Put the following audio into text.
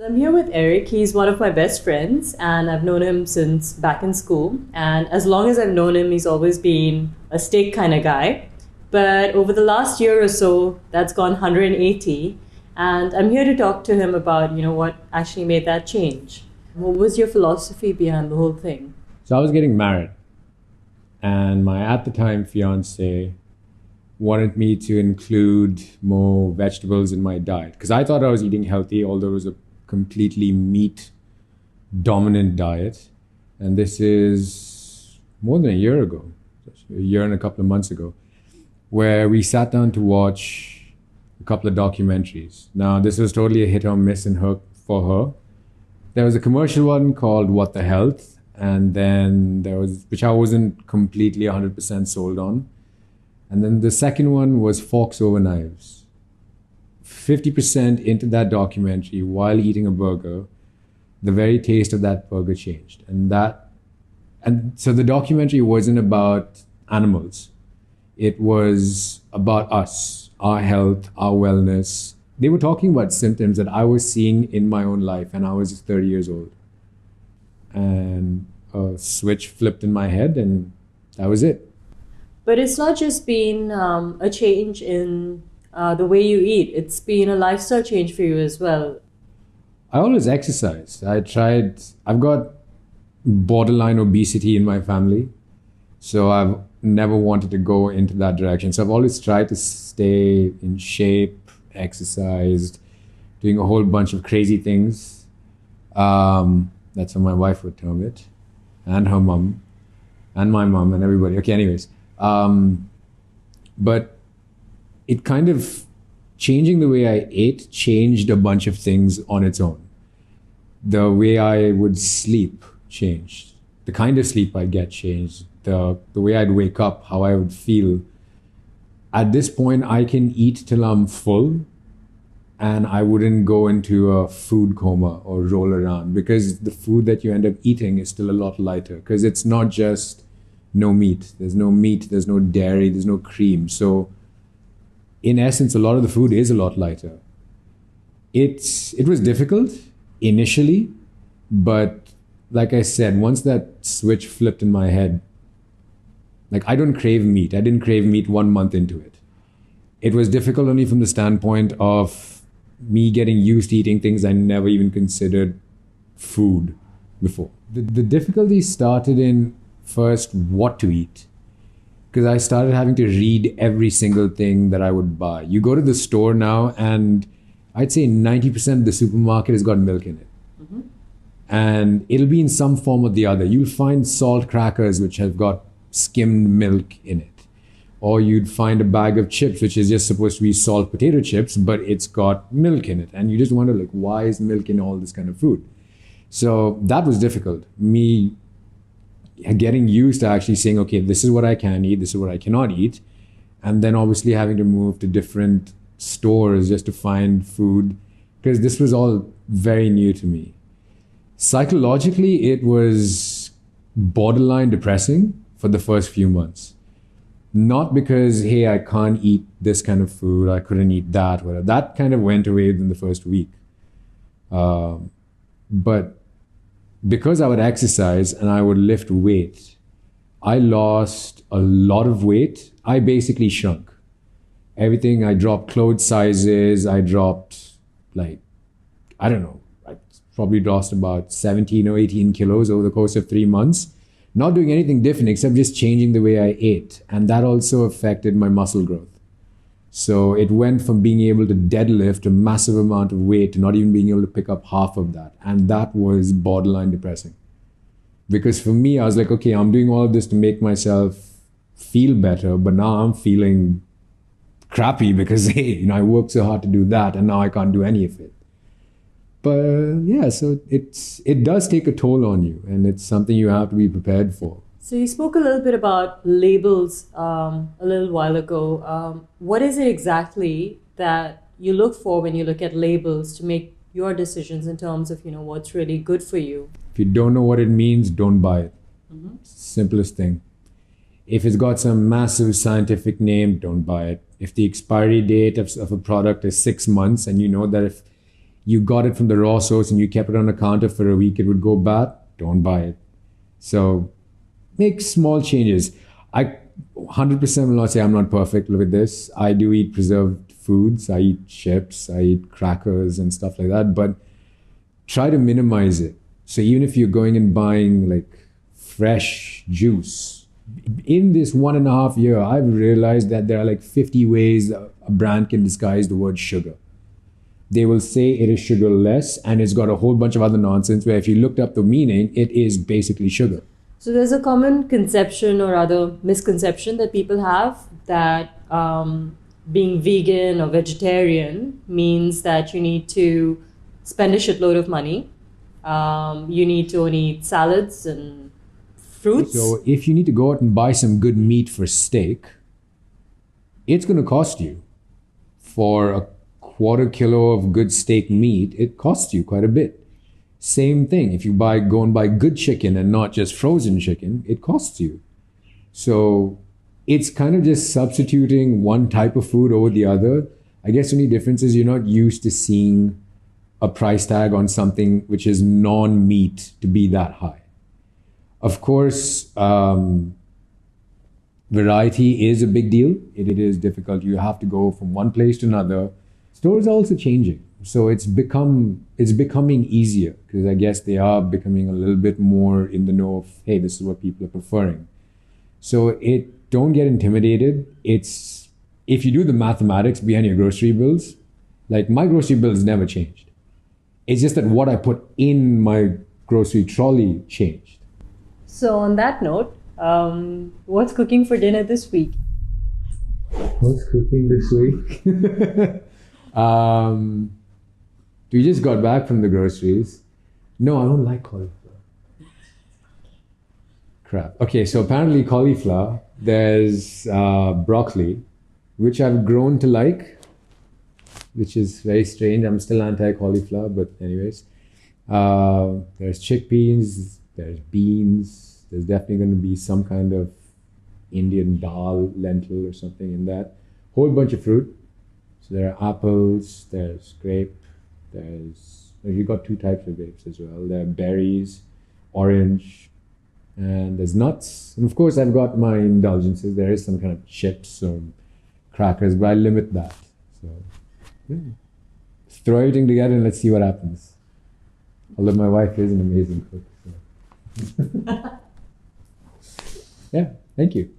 So I'm here with Eric. He's one of my best friends, and I've known him since back in school. And as long as I've known him, he's always been a steak kind of guy. But over the last year or so, that's gone 180. And I'm here to talk to him about, what actually made that change. What was your philosophy behind the whole thing? So I was getting married, and my at the time fiance wanted me to include more vegetables in my diet because I thought I was eating healthy, although it was a completely meat dominant diet. And this is more than a year ago, a year and a couple of months ago, where we sat down to watch a couple of documentaries. Now, this was totally a hit or miss for her. There was a commercial one called What the Health, and then there was, which I wasn't completely 100% sold on. And then the second one was Forks Over Knives. 50% into that documentary, while eating a burger, the very taste of that burger changed. And so the documentary wasn't about animals. It was about us, our health, our wellness. They were talking about symptoms that I was seeing in my own life, and I was just 30 years old. And a switch flipped in my head, and that was it. But it's not just been a change in the way you eat. It's been a lifestyle change for you as well. I always exercise. I've got borderline obesity in my family. So I've never wanted to go into that direction. So I've always tried to stay in shape, exercised, doing a whole bunch of crazy things. That's how my wife would term it. And her mom. And my mom and everybody. Okay, anyways. But it kind of, changing the way I ate changed a bunch of things on its own. The way I would sleep changed. The kind of sleep I'd get changed. The way I'd wake up, how I would feel. At this point, I can eat till I'm full and I wouldn't go into a food coma or roll around because the food that you end up eating is still a lot lighter because it's not just no meat. There's no meat, there's no dairy, there's no cream. So in essence, a lot of the food is a lot lighter. It was difficult initially, but like I said, once that switch flipped in my head, like I don't crave meat. I didn't crave meat 1 month into it. It was difficult only from the standpoint of me getting used to eating things I never even considered food before. The difficulty started in first what to eat. Because I started having to read every single thing that I would buy. You go to the store now and I'd say 90% of the supermarket has got milk in it. Mm-hmm. And it'll be in some form or the other. You'll find salt crackers which have got skimmed milk in it. Or you'd find a bag of chips which is just supposed to be salt potato chips, but it's got milk in it. And you just wonder, like, why is milk in all this kind of food? So that was difficult. Me getting used to actually saying, okay, this is what I can eat, this is what I cannot eat. And then obviously having to move to different stores just to find food, because this was all very new to me. Psychologically, it was borderline depressing for the first few months. Not because, hey, I can't eat this kind of food, I couldn't eat that, whatever. That kind of went away within the first week. But because I would exercise and I would lift weight, I lost a lot of weight. I basically shrunk. Everything, I dropped clothes sizes, I dropped I probably lost about 17 or 18 kilos over the course of 3 months. Not doing anything different except just changing the way I ate. And that also affected my muscle growth. So it went from being able to deadlift a massive amount of weight to not even being able to pick up half of that. And that was borderline depressing. Because for me, I was like, okay, I'm doing all of this to make myself feel better, but now I'm feeling crappy because, hey, I worked so hard to do that and now I can't do any of it. But yeah, so it does take a toll on you, and it's something you have to be prepared for. So you spoke a little bit about labels a little while ago. What is it exactly that you look for when you look at labels to make your decisions in terms of, what's really good for you? If you don't know what it means, don't buy it. Mm-hmm. Simplest thing. If it's got some massive scientific name, don't buy it. If the expiry date of a product is 6 months and you know that you got it from the raw source and you kept it on the counter for a week, it would go bad. Don't buy it. So make small changes. I 100% will not say I'm not perfect. Look at this. I do eat preserved foods. I eat chips. I eat crackers and stuff like that. But try to minimize it. So even if you're going and buying like fresh juice, in this 1.5 year, I've realized that there are like 50 ways a brand can disguise the word sugar. They will say it is sugarless, and it's got a whole bunch of other nonsense where if you looked up the meaning, it is basically sugar. So there's a common conception or other misconception that people have that being vegan or vegetarian means that you need to spend a shitload of money. You need to only eat salads and fruits. So if you need to go out and buy some good meat for steak, it's going to cost you. For a 1/4 kilo of good steak meat, it costs you quite a bit. Same thing, if you go and buy good chicken and not just frozen chicken, it costs you. So it's kind of just substituting one type of food over the other. I guess the only difference is you're not used to seeing a price tag on something which is non-meat to be that high. Of course, variety is a big deal. It is difficult. You have to go from one place to another. Stores are also changing. So it's becoming easier because I guess they are becoming a little bit more in the know of, hey, this is what people are preferring. So don't get intimidated. If you do the mathematics behind your grocery bills, like my grocery bills never changed. It's just that what I put in my grocery trolley changed. So on that note, what's cooking for dinner this week? What's cooking this week? We just got back from the groceries. No, I don't like cauliflower. Crap. Okay, so apparently cauliflower, there's broccoli, which I've grown to like, which is very strange. I'm still anti-cauliflower, but anyways. There's chickpeas, there's beans, there's definitely going to be some kind of Indian dal, lentil or something in that. Whole bunch of fruit. So there are apples, there's grape, you've got 2 types of grapes as well. There are berries, orange, and there's nuts. And of course I've got my indulgences. There is some kind of chips or crackers, but I limit that. So yeah. Throw everything together and let's see what happens. Although my wife is an amazing cook. So. Yeah, thank you.